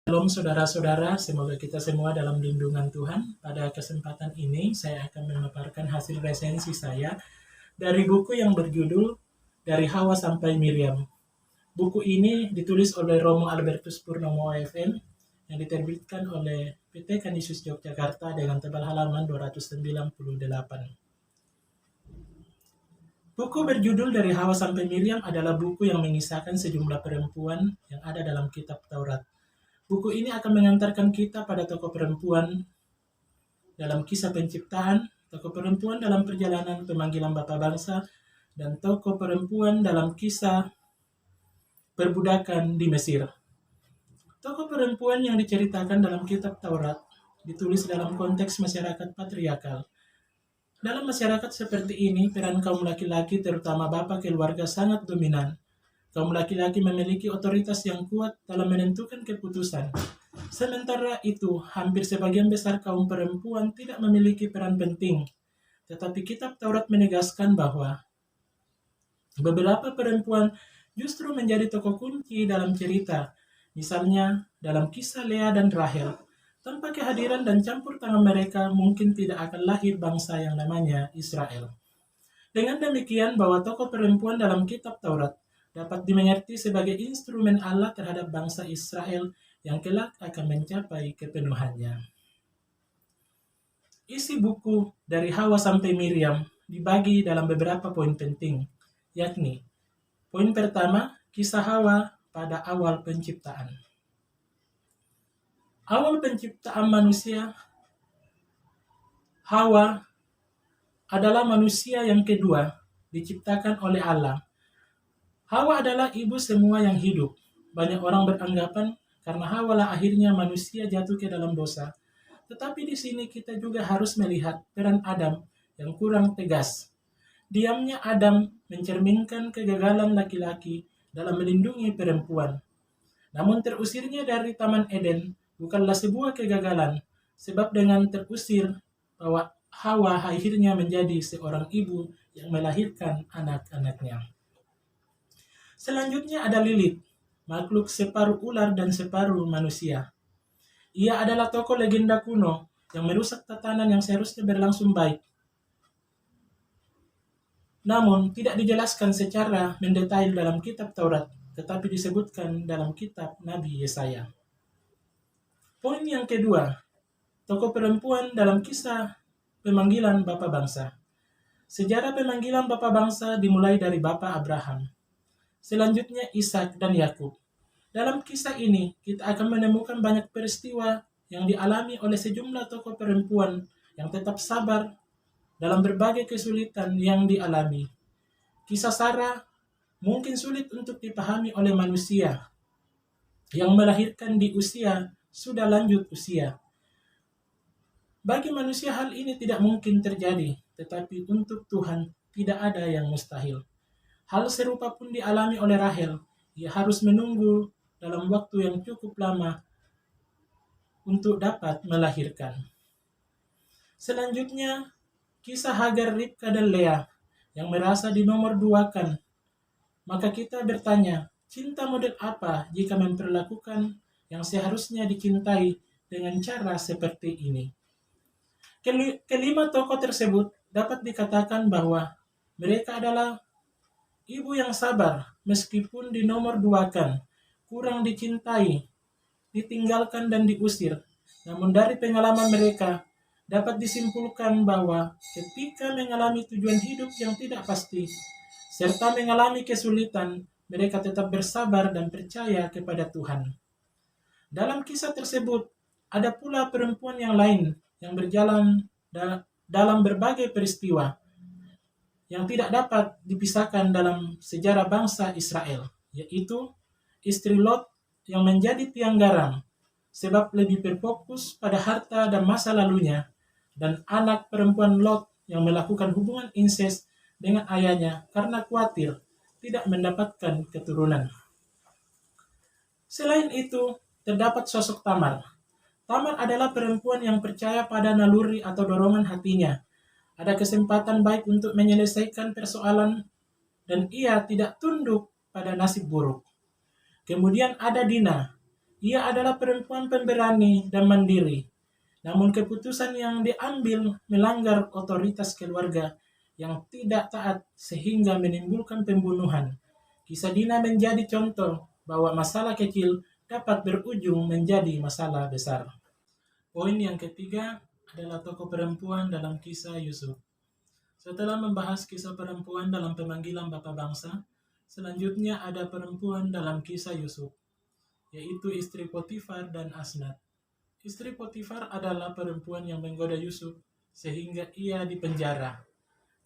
Shalom saudara-saudara, semoga kita semua dalam lindungan Tuhan. Pada kesempatan ini saya akan memaparkan hasil resensi saya dari buku yang berjudul Dari Hawa Sampai Miriam. Buku ini ditulis oleh Romo Albertus Purnomo OFM yang diterbitkan oleh PT Canisius Yogyakarta dengan tebal halaman 298. Buku berjudul Dari Hawa Sampai Miriam adalah buku yang mengisahkan sejumlah perempuan yang ada dalam kitab Taurat. Buku ini akan mengantarkan kita pada tokoh perempuan dalam kisah penciptaan, tokoh perempuan dalam perjalanan pemanggilan Bapa Bangsa, dan tokoh perempuan dalam kisah perbudakan di Mesir. Tokoh perempuan yang diceritakan dalam kitab Taurat ditulis dalam konteks masyarakat patriarkal. Dalam masyarakat seperti ini, peran kaum laki-laki terutama bapa keluarga sangat dominan. Kaum laki-laki memiliki otoritas yang kuat dalam menentukan keputusan. Sementara itu, hampir sebagian besar kaum perempuan tidak memiliki peran penting. Tetapi kitab Taurat menegaskan bahwa beberapa perempuan justru menjadi tokoh kunci dalam cerita. Misalnya, dalam kisah Lea dan Rahel, tanpa kehadiran dan campur tangan mereka, mungkin tidak akan lahir bangsa yang namanya Israel. Dengan demikian, bahwa tokoh perempuan dalam kitab Taurat dapat dimengerti sebagai instrumen Allah terhadap bangsa Israel yang kelak akan mencapai kepenuhannya. Isi buku Dari Hawa Sampai Miriam dibagi dalam beberapa poin penting, yakni poin pertama, kisah Hawa pada awal penciptaan. Awal penciptaan manusia, Hawa adalah manusia yang kedua diciptakan oleh Allah. Hawa adalah ibu semua yang hidup. Banyak orang beranggapan karena Hawa lah akhirnya manusia jatuh ke dalam dosa. Tetapi di sini kita juga harus melihat peran Adam yang kurang tegas. Diamnya Adam mencerminkan kegagalan laki-laki dalam melindungi perempuan. Namun terusirnya dari Taman Eden bukanlah sebuah kegagalan, sebab dengan terusir bahwa Hawa akhirnya menjadi seorang ibu yang melahirkan anak-anaknya. Selanjutnya ada Lilith, makhluk separuh ular dan separuh manusia. Ia adalah tokoh legenda kuno yang merusak tatanan yang seharusnya berlangsung baik. Namun tidak dijelaskan secara mendetail dalam kitab Taurat, tetapi disebutkan dalam kitab Nabi Yesaya. Poin yang kedua, tokoh perempuan dalam kisah pemanggilan Bapa Bangsa. Sejarah pemanggilan Bapa Bangsa dimulai dari Bapa Abraham. Selanjutnya Ishak dan Yakub. Dalam kisah ini, kita akan menemukan banyak peristiwa yang dialami oleh sejumlah tokoh perempuan yang tetap sabar dalam berbagai kesulitan yang dialami. Kisah Sarah mungkin sulit untuk dipahami oleh manusia yang melahirkan di usia sudah lanjut usia. Bagi manusia hal ini tidak mungkin terjadi, tetapi untuk Tuhan tidak ada yang mustahil. Hal serupa pun dialami oleh Rahel. Ia harus menunggu dalam waktu yang cukup lama untuk dapat melahirkan. Selanjutnya, kisah Hagar, Ribka, dan Lea yang merasa dinomorduakan. Maka kita bertanya, cinta model apa jika memperlakukan yang seharusnya dicintai dengan cara seperti ini? Kelima tokoh tersebut dapat dikatakan bahwa mereka adalah ibu yang sabar meskipun dinomorduakan, kurang dicintai, ditinggalkan dan diusir. Namun dari pengalaman mereka dapat disimpulkan bahwa ketika mengalami tujuan hidup yang tidak pasti, serta mengalami kesulitan, mereka tetap bersabar dan percaya kepada Tuhan. Dalam kisah tersebut, ada pula perempuan yang lain yang berjalan dalam berbagai peristiwa yang tidak dapat dipisahkan dalam sejarah bangsa Israel, yaitu istri Lot yang menjadi tiang garam, sebab lebih berfokus pada harta dan masa lalunya, dan anak perempuan Lot yang melakukan hubungan inses dengan ayahnya karena khawatir tidak mendapatkan keturunan. Selain itu, terdapat sosok Tamar. Tamar adalah perempuan yang percaya pada naluri atau dorongan hatinya. Ada kesempatan baik untuk menyelesaikan persoalan dan ia tidak tunduk pada nasib buruk. Kemudian ada Dina, Ia adalah perempuan pemberani dan mandiri. Namun keputusan yang diambil melanggar otoritas keluarga yang tidak taat sehingga menimbulkan pembunuhan. Kisah Dina menjadi contoh bahwa masalah kecil dapat berujung menjadi masalah besar. Poin yang ketiga adalah tokoh perempuan dalam kisah Yusuf. Setelah membahas kisah perempuan dalam pemanggilan Bapa Bangsa, selanjutnya ada perempuan dalam kisah Yusuf, yaitu istri Potifar dan Asnat. Istri Potifar adalah perempuan yang menggoda Yusuf sehingga ia dipenjara.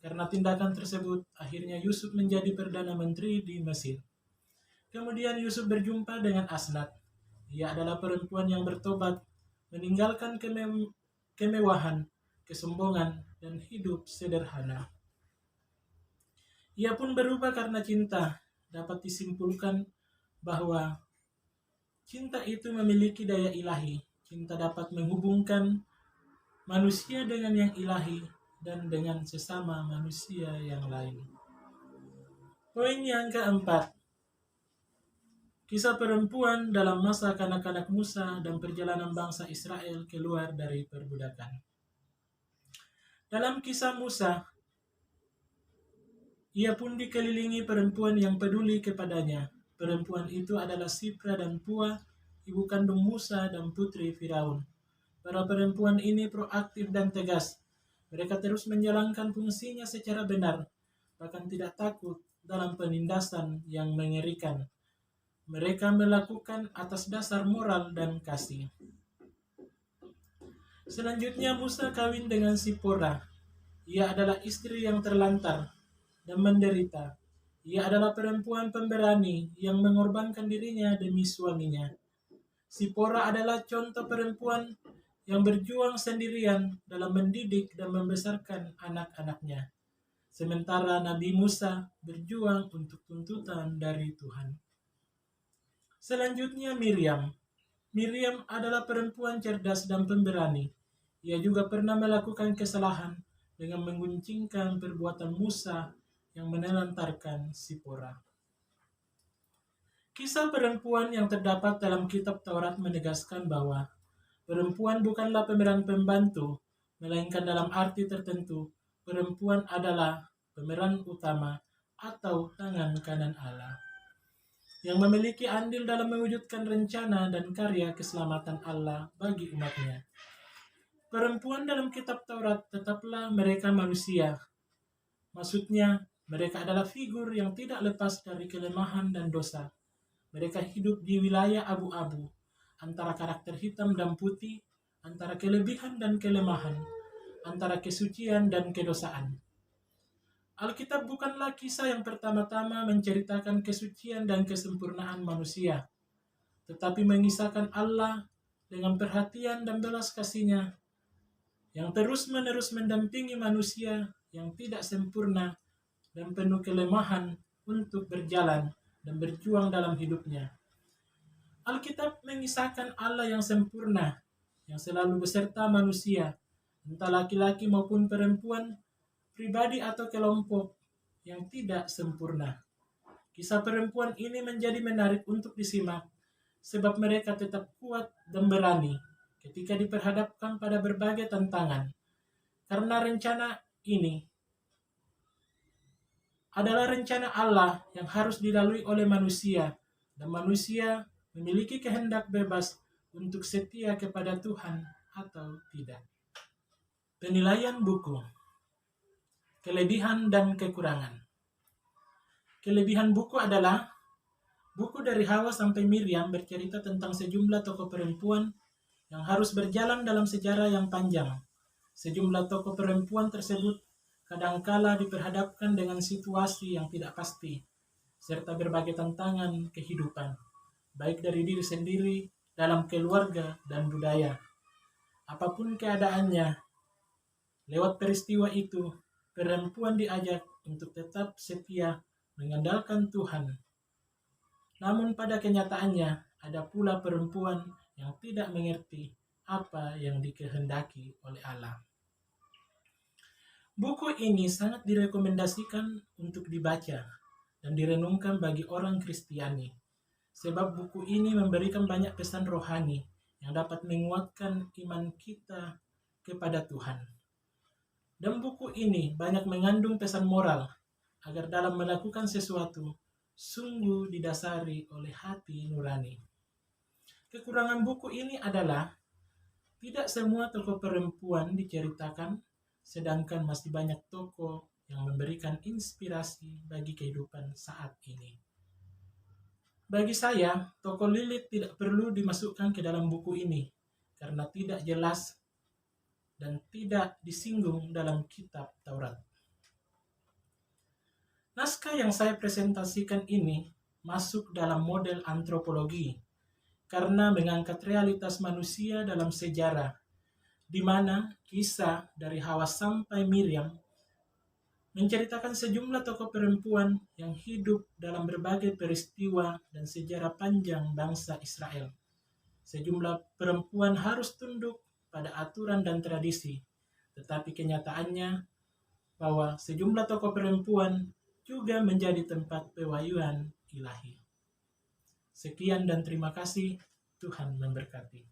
Karena tindakan tersebut, akhirnya Yusuf menjadi Perdana Menteri di Mesir. Kemudian Yusuf berjumpa dengan Asnat. Ia adalah perempuan yang bertobat, meninggalkan kemewahan, kesombongan, dan hidup sederhana. Ia pun berubah karena cinta. Dapat disimpulkan bahwa cinta itu memiliki daya ilahi. Cinta dapat menghubungkan manusia dengan yang ilahi dan dengan sesama manusia yang lain. Poin yang keempat, kisah perempuan dalam masa kanak-kanak Musa dan perjalanan bangsa Israel keluar dari perbudakan. Dalam kisah Musa, ia pun dikelilingi perempuan yang peduli kepadanya. Perempuan itu adalah Sipra dan Pua, ibu kandung Musa dan putri Firaun. Para perempuan ini proaktif dan tegas. Mereka terus menjalankan fungsinya secara benar, bahkan tidak takut dalam penindasan yang mengerikan. Mereka melakukan atas dasar moral dan kasih. Selanjutnya Musa kawin dengan Sipora. Ia adalah istri yang terlantar dan menderita. Ia adalah perempuan pemberani yang mengorbankan dirinya demi suaminya. Sipora adalah contoh perempuan yang berjuang sendirian dalam mendidik dan membesarkan anak-anaknya. Sementara Nabi Musa berjuang untuk tuntutan dari Tuhan. Selanjutnya Miriam. Miriam adalah perempuan cerdas dan pemberani. Ia juga pernah melakukan kesalahan dengan mengguncingkan perbuatan Musa yang menelantarkan Sipora. Kisah perempuan yang terdapat dalam kitab Taurat menegaskan bahwa perempuan bukanlah pemeran pembantu, melainkan dalam arti tertentu, perempuan adalah pemeran utama atau tangan kanan Allah, yang memiliki andil dalam mewujudkan rencana dan karya keselamatan Allah bagi umatnya. Perempuan dalam kitab Taurat tetaplah mereka manusia. Maksudnya, mereka adalah figur yang tidak lepas dari kelemahan dan dosa. Mereka hidup di wilayah abu-abu, antara karakter hitam dan putih, antara kelebihan dan kelemahan, antara kesucian dan kedosaan. Alkitab bukanlah kisah yang pertama-tama menceritakan kesucian dan kesempurnaan manusia, tetapi mengisahkan Allah dengan perhatian dan belas kasih-Nya yang terus-menerus mendampingi manusia yang tidak sempurna dan penuh kelemahan untuk berjalan dan berjuang dalam hidupnya. Alkitab mengisahkan Allah yang sempurna, yang selalu beserta manusia, entah laki-laki maupun perempuan, pribadi atau kelompok yang tidak sempurna. Kisah perempuan ini menjadi menarik untuk disimak, sebab mereka tetap kuat dan berani ketika diperhadapkan pada berbagai tantangan. Karena rencana ini adalah rencana Allah yang harus dilalui oleh manusia, dan manusia memiliki kehendak bebas untuk setia kepada Tuhan atau tidak. Penilaian buku. Kelebihan dan kekurangan. Kelebihan buku adalah buku dari Hawa sampai Miriam bercerita tentang sejumlah tokoh perempuan yang harus berjalan dalam sejarah yang panjang. Sejumlah tokoh perempuan tersebut kadangkala diperhadapkan dengan situasi yang tidak pasti, serta berbagai tantangan kehidupan, baik dari diri sendiri, dalam keluarga, dan budaya. Apapun keadaannya, lewat peristiwa itu, perempuan diajak untuk tetap setia mengandalkan Tuhan. Namun pada kenyataannya, ada pula perempuan yang tidak mengerti apa yang dikehendaki oleh Allah. Buku ini sangat direkomendasikan untuk dibaca dan direnungkan bagi orang Kristiani. sebab buku ini memberikan banyak pesan rohani yang dapat menguatkan iman kita kepada Tuhan. Dan buku ini banyak mengandung pesan moral agar dalam melakukan sesuatu sungguh didasari oleh hati nurani. Kekurangan buku ini adalah tidak semua tokoh perempuan diceritakan, sedangkan masih banyak tokoh yang memberikan inspirasi bagi kehidupan saat ini. Bagi saya, tokoh Lilith tidak perlu dimasukkan ke dalam buku ini karena tidak jelas dan tidak disinggung dalam kitab Taurat. Naskah yang saya presentasikan ini masuk dalam model antropologi karena mengangkat realitas manusia dalam sejarah, di mana kisah dari Hawa sampai Miriam menceritakan sejumlah tokoh perempuan yang hidup dalam berbagai peristiwa dan sejarah panjang bangsa Israel. Sejumlah perempuan harus tunduk pada aturan dan tradisi, tetapi kenyataannya bahwa sejumlah tokoh perempuan juga menjadi tempat pewahyuan ilahi. Sekian dan terima kasih, Tuhan memberkati.